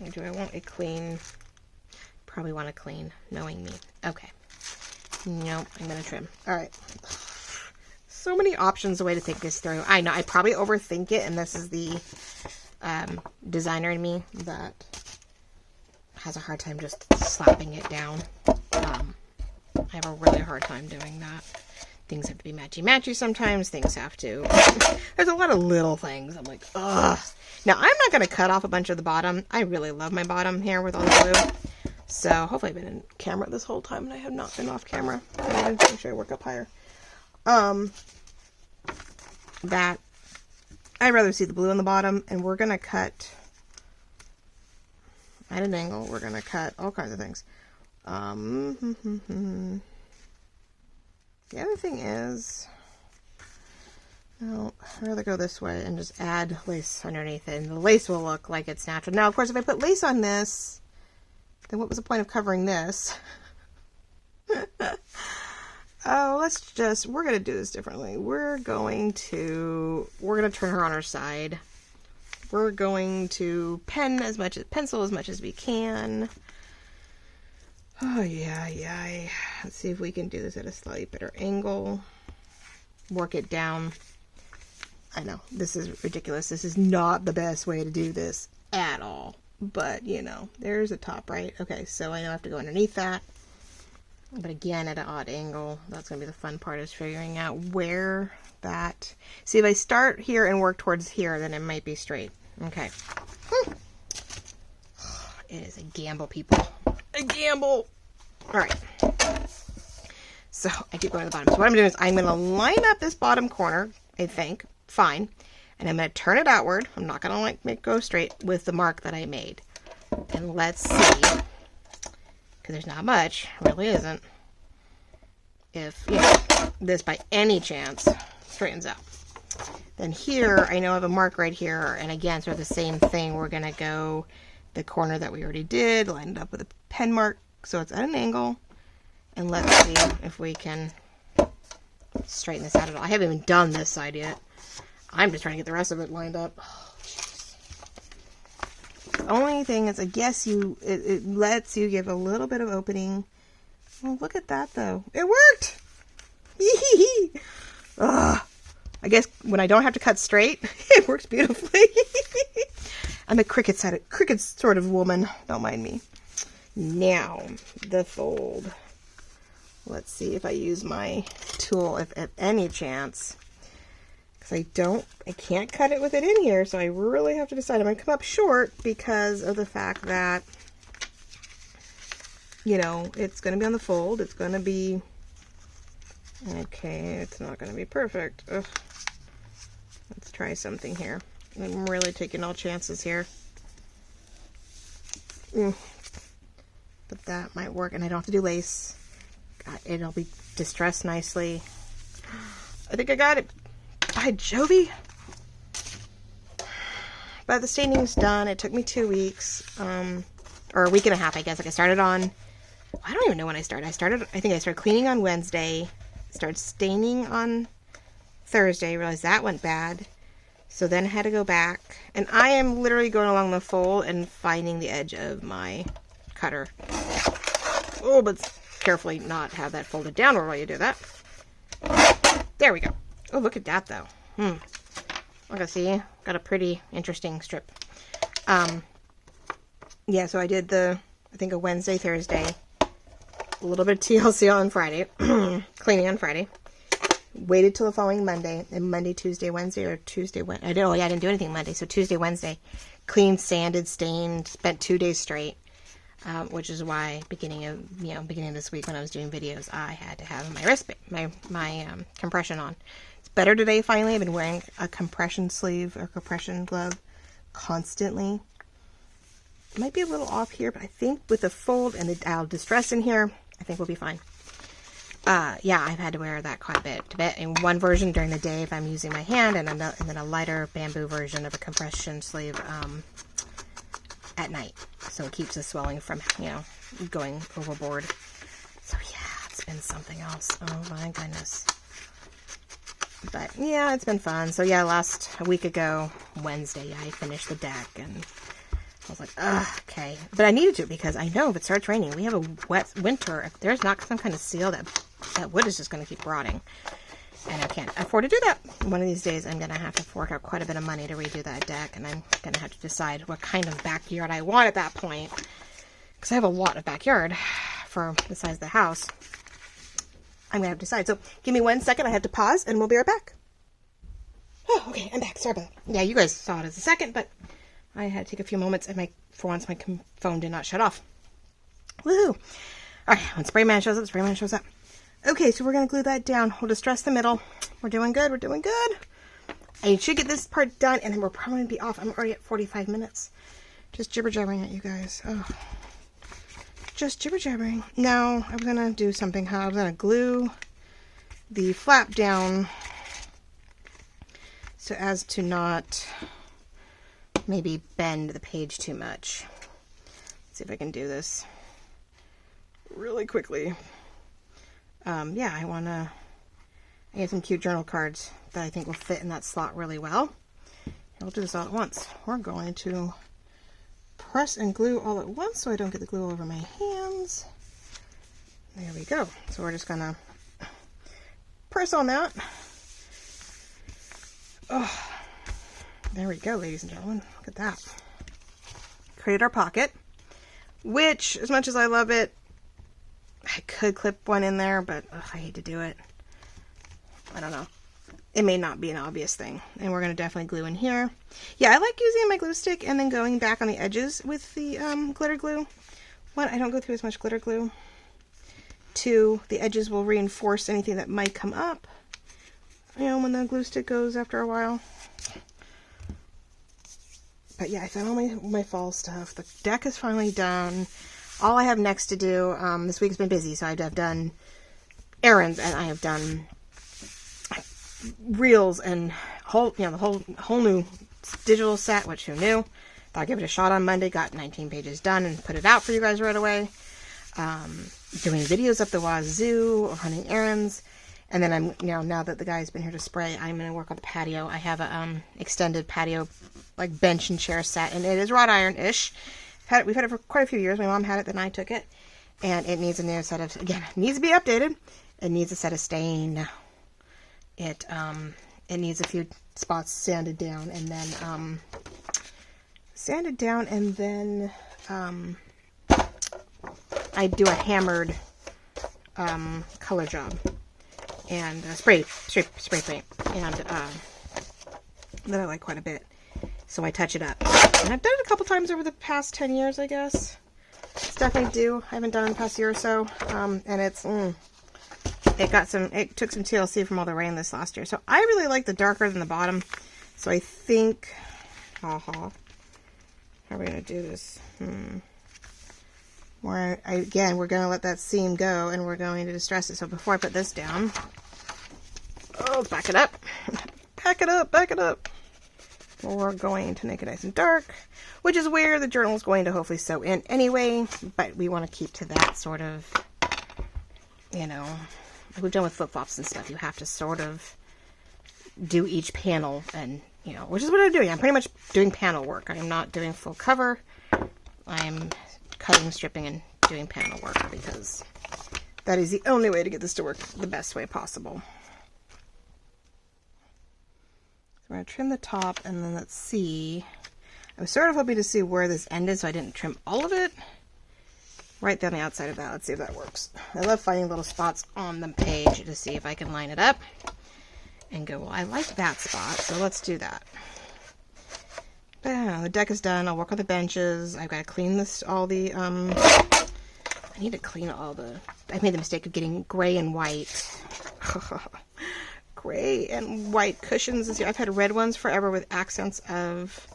Or do I want a clean... Probably want a clean, knowing me. Okay. Nope, I'm going to trim. Alright. So many options, a way to think this through. I know, I probably overthink it, and this is the designer in me that has a hard time just slapping it down. I have a really hard time doing that. Things have to be matchy-matchy sometimes. Things have to... There's a lot of little things. I'm like, ugh. Now, I'm not going to cut off a bunch of the bottom. I really love my bottom here with all the glue. So, hopefully I've been in camera this whole time and I have not been off camera. I'm going to make sure I work up higher. That, I'd rather see the blue on the bottom, and we're going to cut at an angle. We're going to cut all kinds of things. The other thing is, no, I'd rather go this way and just add lace underneath it, and the lace will look like it's natural. Now, of course, if I put lace on this, then what was the point of covering this? Oh, we're going to do this differently. We're going to turn her on her side. We're going to pencil as much as we can. Oh, yeah. Let's see if we can do this at a slightly better angle. Work it down. I know, this is ridiculous. This is not the best way to do this at all. But, you know, there's a top, right? Okay, so I know I have to go underneath that. But again, at an odd angle. That's going to be the fun part, is figuring out where that... See, if I start here and work towards here, then it might be straight. Okay. It is a gamble, people. A gamble! Alright. So, I keep going to the bottom. So what I'm doing is I'm going to line up this bottom corner, I think. Fine. And I'm going to turn it outward. I'm not going to make it go straight with the mark that I made. And let's see. Because there's not much. Really isn't. If, you know, this by any chance straightens out. Then here, I know I have a mark right here. And again, sort of the same thing. We're going to go the corner that we already did. Line it up with a pen mark. So it's at an angle. And let's see if we can straighten this out at all. I haven't even done this side yet. I'm just trying to get the rest of it lined up. Oh, the only thing is, I guess it lets you give a little bit of opening. Well, look at that, though. It worked! Ugh. I guess when I don't have to cut straight, it works beautifully. I'm a cricket sort of woman. Don't mind me. Now, the fold. Let's see if I use my tool, if at any chance. I can't cut it with it in here, so I really have to decide. I'm going to come up short because of the fact that, you know, it's going to be on the fold. It's going to be, okay, it's not going to be perfect. Ugh. Let's try something here. I'm really taking all chances here. But that might work, and I don't have to do lace. It'll be distressed nicely. I think I got it. By Jovi. But the staining's done. It took me 2 weeks, or a week and a half, I guess. Like I started on, I don't even know when I started. I think I started cleaning on Wednesday, started staining on Thursday, realized that went bad. So then I had to go back, and I am literally going along the fold and finding the edge of my cutter. Oh, but carefully not have that folded downward while you do that. There we go. Oh, look at that, though. Okay, see, got a pretty interesting strip. Yeah, so I did I think a Wednesday, Thursday, a little bit of TLC on Friday, cleaning on Friday. Waited till the following Monday, and Monday, Tuesday, Wednesday, or Tuesday, Wednesday. I didn't do anything Monday, so Tuesday, Wednesday, cleaned, sanded, stained, spent 2 days straight, which is why beginning of this week when I was doing videos, I had to have my compression on. It's better today. Finally, I've been wearing a compression sleeve or compression glove constantly. It might be a little off here, but I think with the fold and the distress in here, I think we'll be fine. Yeah, I've had to wear that quite a bit. In one version during the day if I'm using my hand, and then a lighter bamboo version of a compression sleeve at night. So it keeps the swelling from, going overboard. So yeah, it's been something else. Oh my goodness. But yeah, it's been fun. So yeah, a week ago, Wednesday, I finished the deck, and I was like, ugh, okay. But I needed to, because I know if it starts raining, we have a wet winter. If there's not some kind of seal, that wood is just going to keep rotting. And I can't afford to do that. One of these days, I'm going to have to fork out quite a bit of money to redo that deck. And I'm going to have to decide what kind of backyard I want at that point. Because I have a lot of backyard for the size of the house. I'm going to have to decide. So give me 1 second. I have to pause, and we'll be right back. Oh, okay. I'm back. Sorry about that. Yeah, you guys saw it as a second, but I had to take a few moments, and for once, my phone did not shut off. Woohoo! All right, when spray man shows up, spray man shows up. Okay, so we're going to glue that down. We'll distress the middle. We're doing good. We're doing good. I should get this part done, and then we're probably going to be off. I'm already at 45 minutes. Just jibber-jabbering at you guys. Oh. Just jibber-jabbering. Now, I'm going to do something. I'm going to glue the flap down so as to not maybe bend the page too much. Let's see if I can do this really quickly. Yeah, I have some cute journal cards that I think will fit in that slot really well. I'll do this all at once. We're going to press and glue all at once so I don't get the glue all over my hands. There we go. So we're just gonna press on that. Oh, there we go, ladies and gentlemen. Look at that. Created our pocket, which, as much as I love it, I could clip one in there, but I hate to do it. I don't know. It may not be an obvious thing. And we're going to definitely glue in here. Yeah, I like using my glue stick and then going back on the edges with the glitter glue. One, I don't go through as much glitter glue. Two, the edges will reinforce anything that might come up, when the glue stick goes after a while. But yeah, I found all my fall stuff. The deck is finally done. All I have next to do, this week's been busy, so I've done errands, and I have done reels and the whole new digital set, which who knew? Thought I'd give it a shot on Monday, got 19 pages done and put it out for you guys right away. Doing videos up the wazoo, running errands, and then I'm, now that the guy's been here to spray, I'm going to work on the patio. I have a extended patio, like bench and chair set, and it is wrought iron-ish. We've had it for quite a few years. My mom had it, then I took it. And it needs a new set of, again, it needs to be updated. It needs a set of stain. It needs a few spots sanded down, and then I do a hammered color job and spray paint, and that I like quite a bit. So I touch it up. And I've done it a couple times over the past 10 years, I guess. It's definitely due. I haven't done it in the past year or so. And it's, it took some TLC from all the rain this last year. So I really like the darker than the bottom. So I think, how are we going to do this? Again, we're going to let that seam go, and we're going to distress it. So before I put this down, back it up. Back it up, back it up. We're going to make it nice and dark, which is where the journal is going to hopefully sew in anyway, but we want to keep to that sort of, like we've done with flip-flops and stuff. You have to sort of do each panel, and, which is what I'm doing. I'm pretty much doing panel work. I'm not doing full cover. I'm cutting, stripping, and doing panel work, because that is the only way to get this to work the best way possible. we're going to trim the top, and then let's see. I was sort of hoping to see where this ended, so I didn't trim all of it. Right down the outside of that. Let's see if that works. I love finding little spots on the page to see if I can line it up and go, well, I like that spot, so let's do that. The deck is done. I'll work on the benches. I've got to clean this, I need to clean all the, I made the mistake of getting gray and white. Gray and white cushions this year. I've had red ones forever with accents of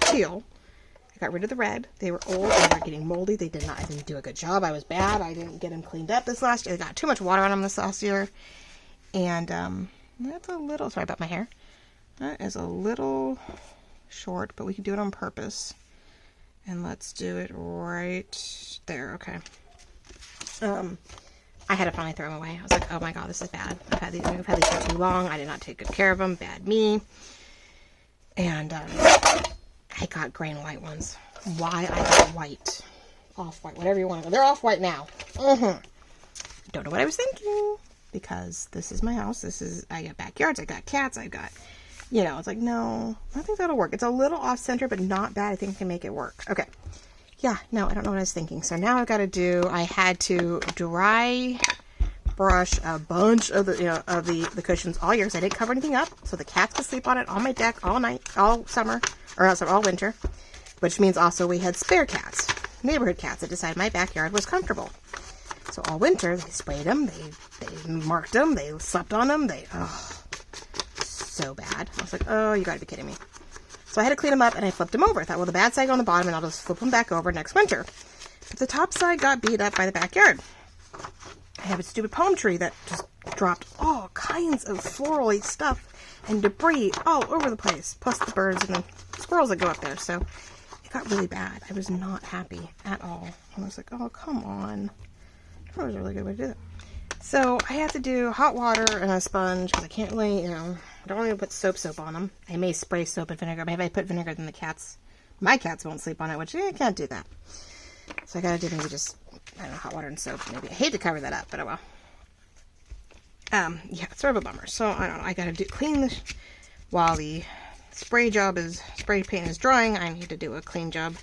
teal. I got rid of the red. They were old. They were getting moldy. I didn't do a good job. I was bad. I didn't get them cleaned up this last year. I got too much water on them this last year. And that's a little, sorry about my hair. That is a little short, but we can do it on purpose. And let's do it right there. Okay. I had to finally throw them away. I was like, oh my god, this is bad. I've had these for too long. I did not take good care of them. Bad me. And I got gray and white ones. Why I got white. Off-white, whatever you want to go. They're off-white now. Don't know what I was thinking. Because this is my house. I got backyards. I got cats. I got, it's like, no, I think that'll work. It's a little off-center, but not bad. I think I can make it work. Okay. Yeah, no, I don't know what I was thinking. So now I've got to do, I had to dry brush a bunch of the cushions all year because I didn't cover anything up. So the cats could sleep on it on my deck all night, all summer, or also all winter. Which means also we had spare cats, neighborhood cats that decided my backyard was comfortable. So all winter, they sprayed them, they marked them, they slept on them, so bad. I was like, oh, you gotta be kidding me. So I had to clean them up, and I flipped them over. I thought, well, the bad side on the bottom, and I'll just flip them back over next winter. But the top side got beat up by the backyard. I have a stupid palm tree that just dropped all kinds of florally stuff and debris all over the place, plus the birds and the squirrels that go up there. So it got really bad. I was not happy at all. I was like, oh, come on. That was a really good way to do it. So I have to do hot water and a sponge because I can't really, I don't really put soap on them. I may spray soap and vinegar. Maybe I put vinegar, then my cats won't sleep on it, which I can't do that. So I gotta do maybe just, I don't know, hot water and soap. Maybe I hate to cover that up, but oh well. Yeah, it's sort of a bummer. So I don't know. I gotta clean this while the spray paint is drying. I need to do a clean job.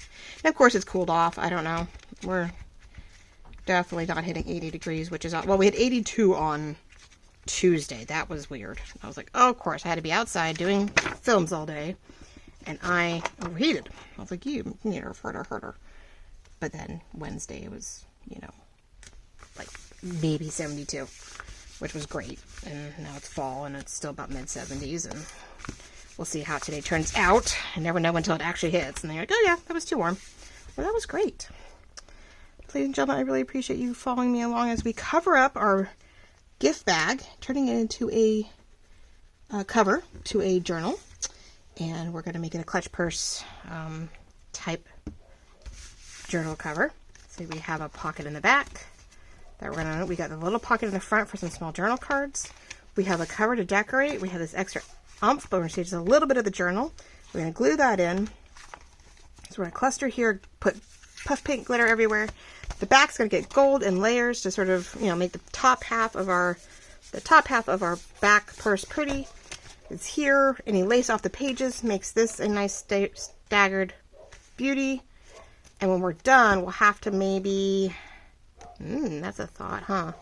And of course, it's cooled off. I don't know. We're definitely not hitting 80 degrees, which is, well, we had 82 on Tuesday. That was weird. I was like, oh, of course, I had to be outside doing films all day, and I overheated. I was like, you herder. But then Wednesday, it was, like maybe 72, which was great. And now it's fall, and it's still about mid-70s, and we'll see how today turns out. I never know until it actually hits, and they're like, oh yeah, that was too warm. Well, that was great. Ladies and gentlemen, I really appreciate you following me along as we cover up our gift bag, turning it into a cover to a journal. And we're going to make it a clutch purse type journal cover. So we have a pocket in the back. We got the little pocket in the front for some small journal cards. We have a cover to decorate. We have this extra oomph, but we're going to see just a little bit of the journal. We're going to glue that in. So we're going to cluster here, put puff paint glitter everywhere. The back's going to get gold in layers to sort of, make the top half of our back purse pretty. It's here. Any lace off the pages makes this a nice staggered beauty. And when we're done, we'll have to maybe, that's a thought, huh?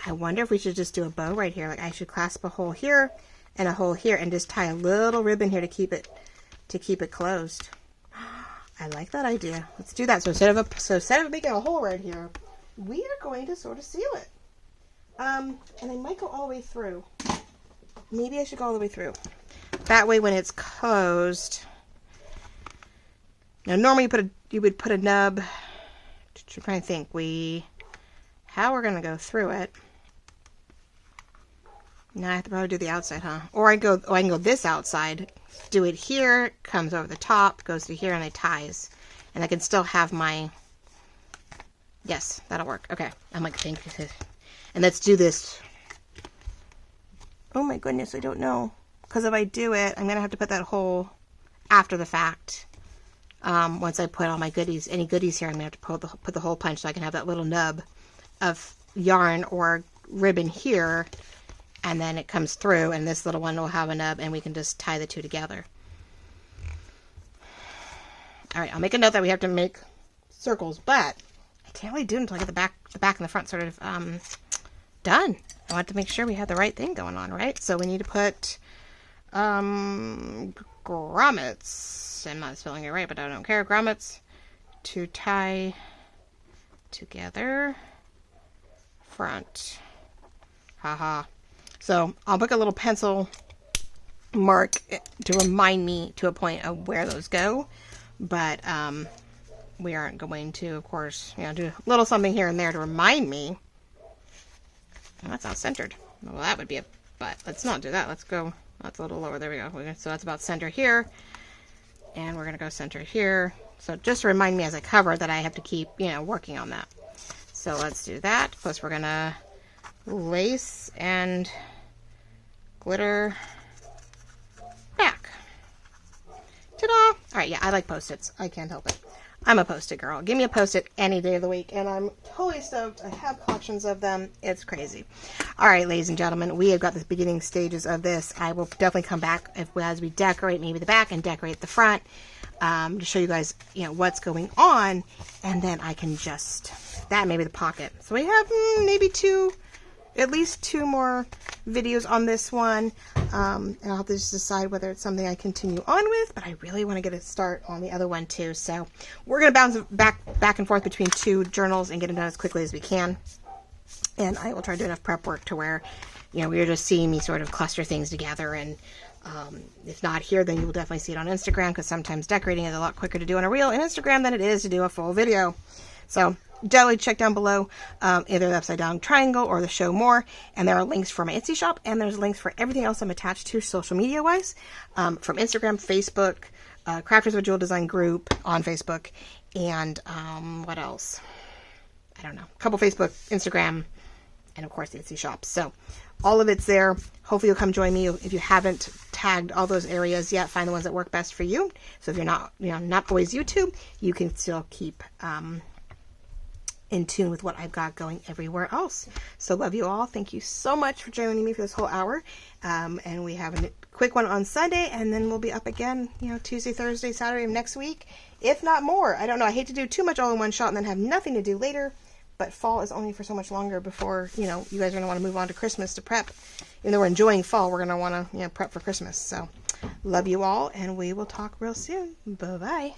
I wonder if we should just do a bow right here. Like I should clasp a hole here and a hole here and just tie a little ribbon here to keep it closed. I like that idea. Let's do that. So instead of making a hole right here, we are going to sort of seal it. And I might go all the way through. Maybe I should go all the way through. That way when it's closed. Now normally you would put a nub. I'm trying to think how we're gonna go through it. Now I have to probably do the outside, huh? Or I can go this outside, do it here, comes over the top, goes to here, and it ties. And I can still have my, yes, that'll work. Okay, I'm like, thank you. And let's do this. Oh my goodness, I don't know. Because if I do it, I'm going to have to put that hole after the fact. Once I put all my goodies, any goodies here, I'm going to have to put the hole punch so I can have that little nub of yarn or ribbon here and then it comes through, and this little one will have a nub, and we can just tie the two together. All right, I'll make a note that we have to make circles, but I can't really do it until I get the back and the front sort of done. I want to make sure we have the right thing going on, right? So we need to put grommets. I'm not spelling it right, but I don't care. Grommets to tie together front. Haha. So I'll put a little pencil mark to remind me to a point of where those go, but we aren't going to, of course, do a little something here and there to remind me. Oh, that's not centered. Well, that would be a, but let's not do that. Let's go, that's a little lower. There we go. So that's about center here. And we're going to go center here. So just to remind me as I cover that I have to keep, working on that. So let's do that. Plus we're going to lace and glitter back. Ta-da! All right, yeah, I like Post-its. I can't help it. I'm a Post-it girl. Give me a Post-it any day of the week, and I'm totally stoked. I have collections of them. It's crazy. All right, ladies and gentlemen, we have got the beginning stages of this. I will definitely come back as we decorate maybe the back and decorate the front to show you guys, what's going on, and then I can just, that may be the pocket. So we have maybe at least two more videos on this one, and I'll have to just decide whether it's something I continue on with, but I really want to get a start on the other one too. So we're going to bounce back and forth between two journals and get it done as quickly as we can, and I will try to do enough prep work to where you're just seeing me sort of cluster things together, and if not here, then you will definitely see it on Instagram, because sometimes decorating is a lot quicker to do on a reel in Instagram than it is to do a full video. So definitely check down below either the upside down triangle or the show more, and there are links for my Etsy shop, and there's links for everything else I'm attached to social media wise, from Instagram, Facebook, Crafters with Jewel Design group on Facebook, and what else? I don't know, a couple Facebook, Instagram, and of course the Etsy shop. So all of it's there. Hopefully you'll come join me. If you haven't tagged all those areas yet, find the ones that work best for you. So if you're not always YouTube, you can still keep in tune with what I've got going everywhere else. So love you all. Thank you so much for joining me for this whole hour. And we have a quick one on Sunday, and then we'll be up again, Tuesday, Thursday, Saturday of next week, if not more. I don't know. I hate to do too much all in one shot and then have nothing to do later, but fall is only for so much longer before, you guys are going to want to move on to Christmas to prep. Even though we're enjoying fall, we're going to want to, prep for Christmas. So love you all, and we will talk real soon. Bye-bye.